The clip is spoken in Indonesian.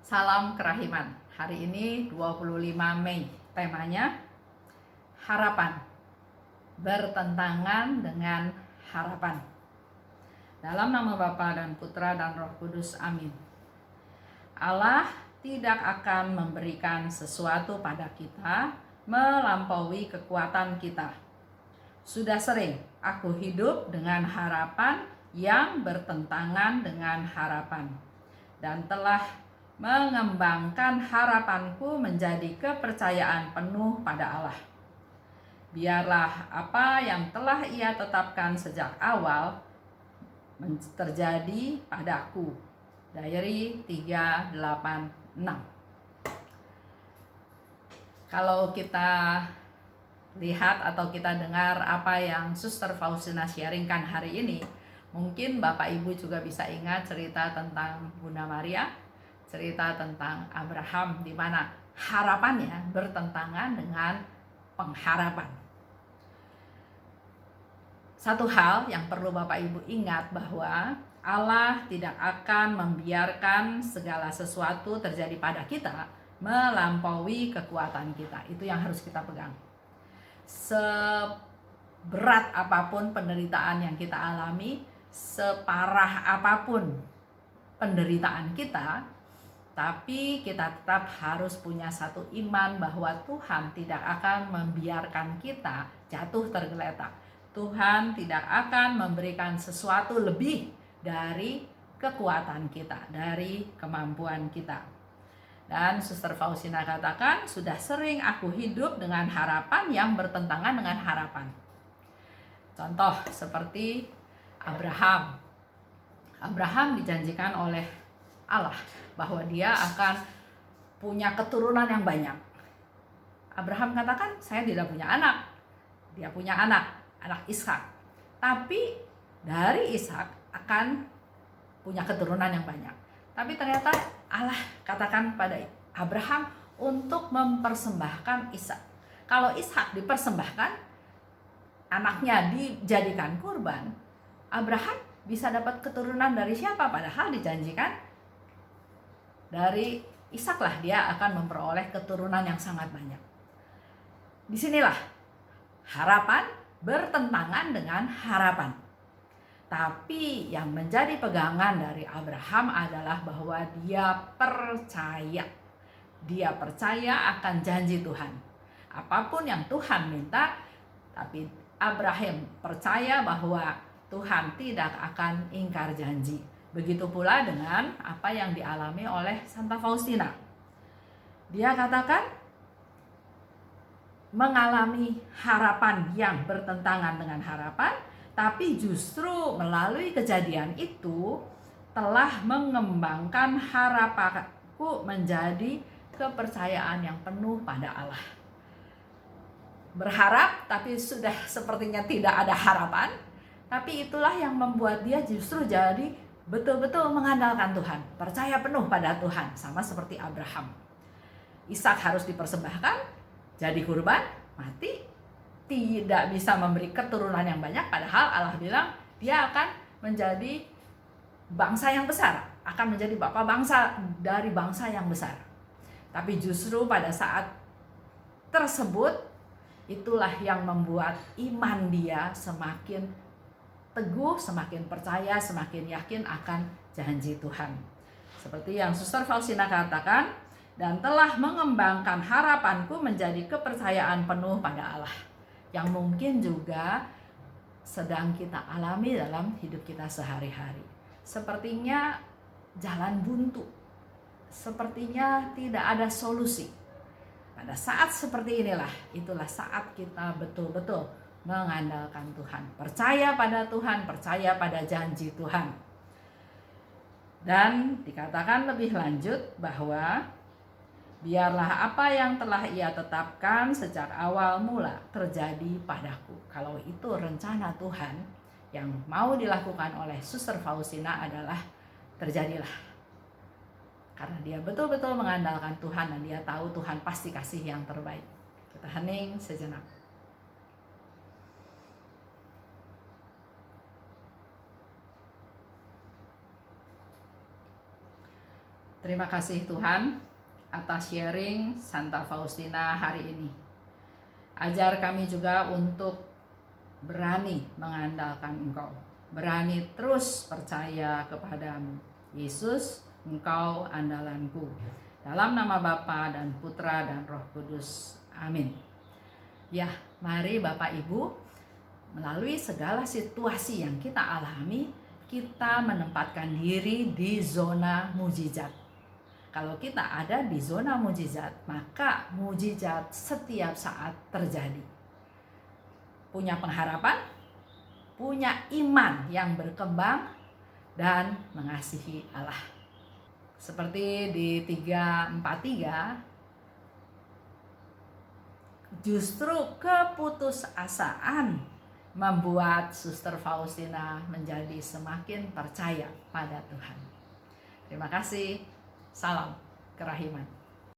Salam Kerahiman. Hari ini 25 Mei. Temanya harapan. Bertentangan dengan harapan. Dalam nama Bapa dan Putra dan Roh Kudus. Amin. Allah tidak akan memberikan sesuatu pada kita melampaui kekuatan kita. Sudah sering aku hidup dengan harapan yang bertentangan dengan harapan, dan telah mengembangkan harapanku menjadi kepercayaan penuh pada Allah. Biarlah apa yang telah Ia tetapkan sejak awal terjadi padaku. Diary 386. Kalau kita lihat atau kita dengar apa yang Suster Faustina sharingkan hari ini, mungkin Bapak Ibu juga bisa ingat cerita tentang Bunda Maria, cerita tentang Abraham, di mana harapannya bertentangan dengan pengharapan. Satu hal yang perlu Bapak Ibu ingat, bahwa Allah tidak akan membiarkan segala sesuatu terjadi pada kita melampaui kekuatan kita. Itu yang harus kita pegang. Seberat apapun penderitaan yang kita alami, separah apapun penderitaan kita, tapi kita tetap harus punya satu iman bahwa Tuhan tidak akan membiarkan kita jatuh tergeletak. Tuhan tidak akan memberikan sesuatu lebih dari kekuatan kita, dari kemampuan kita. Dan Suster Faustina katakan, sudah sering aku hidup dengan harapan yang bertentangan dengan harapan. Contoh seperti Abraham. Abraham dijanjikan oleh Allah bahwa dia akan punya keturunan yang banyak. Abraham katakan, saya tidak punya anak. Dia punya anak Ishak. Tapi dari Ishak akan punya keturunan yang banyak. Tapi ternyata Allah katakan pada Abraham untuk mempersembahkan Ishak. Kalau Ishak dipersembahkan, anaknya dijadikan kurban, Abraham bisa dapat keturunan dari siapa? Padahal dijanjikan dari Ishak lah dia akan memperoleh keturunan yang sangat banyak. Disinilah harapan bertentangan dengan harapan. Tapi yang menjadi pegangan dari Abraham adalah bahwa dia percaya. Dia percaya akan janji Tuhan. Apapun yang Tuhan minta, tapi Abraham percaya bahwa Tuhan tidak akan ingkar janji. Begitu pula dengan apa yang dialami oleh Santa Faustina. Dia katakan mengalami harapan yang bertentangan dengan harapan, tapi justru melalui kejadian itu telah mengembangkan harapanku menjadi kepercayaan yang penuh pada Allah. Berharap tapi sudah sepertinya tidak ada harapan, tapi itulah yang membuat dia justru jadi betul-betul mengandalkan Tuhan, percaya penuh pada Tuhan, sama seperti Abraham. Ishak harus dipersembahkan, jadi kurban, mati, tidak bisa memberi keturunan yang banyak, padahal Allah bilang dia akan menjadi bangsa yang besar, akan menjadi bapak bangsa dari bangsa yang besar. Tapi justru pada saat tersebut, itulah yang membuat iman dia semakin teguh, semakin percaya, semakin yakin akan janji Tuhan. Seperti yang Suster Faustina katakan, dan telah mengembangkan harapanku menjadi kepercayaan penuh pada Allah. Yang mungkin juga sedang kita alami dalam hidup kita sehari-hari. Sepertinya jalan buntu, sepertinya tidak ada solusi. Pada saat seperti inilah, itulah saat kita betul-betul mengandalkan Tuhan, percaya pada Tuhan, percaya pada janji Tuhan. Dan dikatakan lebih lanjut bahwa biarlah apa yang telah Ia tetapkan sejak awal mula terjadi padaku. Kalau itu rencana Tuhan yang mau dilakukan oleh Suster Faustina adalah terjadilah. Karena dia betul-betul mengandalkan Tuhan dan dia tahu Tuhan pasti kasih yang terbaik. Kita hening sejenak. Terima kasih Tuhan atas sharing Santa Faustina hari ini. Ajar kami juga untuk berani mengandalkan Engkau, berani terus percaya kepadamu. Yesus, Engkau andalanku. Dalam nama Bapa dan Putra dan Roh Kudus. Amin. Ya, mari Bapak Ibu, melalui segala situasi yang kita alami, kita menempatkan diri di zona mujizat. Kalau kita ada di zona mujizat, maka mujizat setiap saat terjadi. Punya pengharapan, punya iman yang berkembang, dan mengasihi Allah. Seperti di 343, justru keputusasaan membuat Suster Faustina menjadi semakin percaya pada Tuhan. Terima kasih. Salam kerahiman.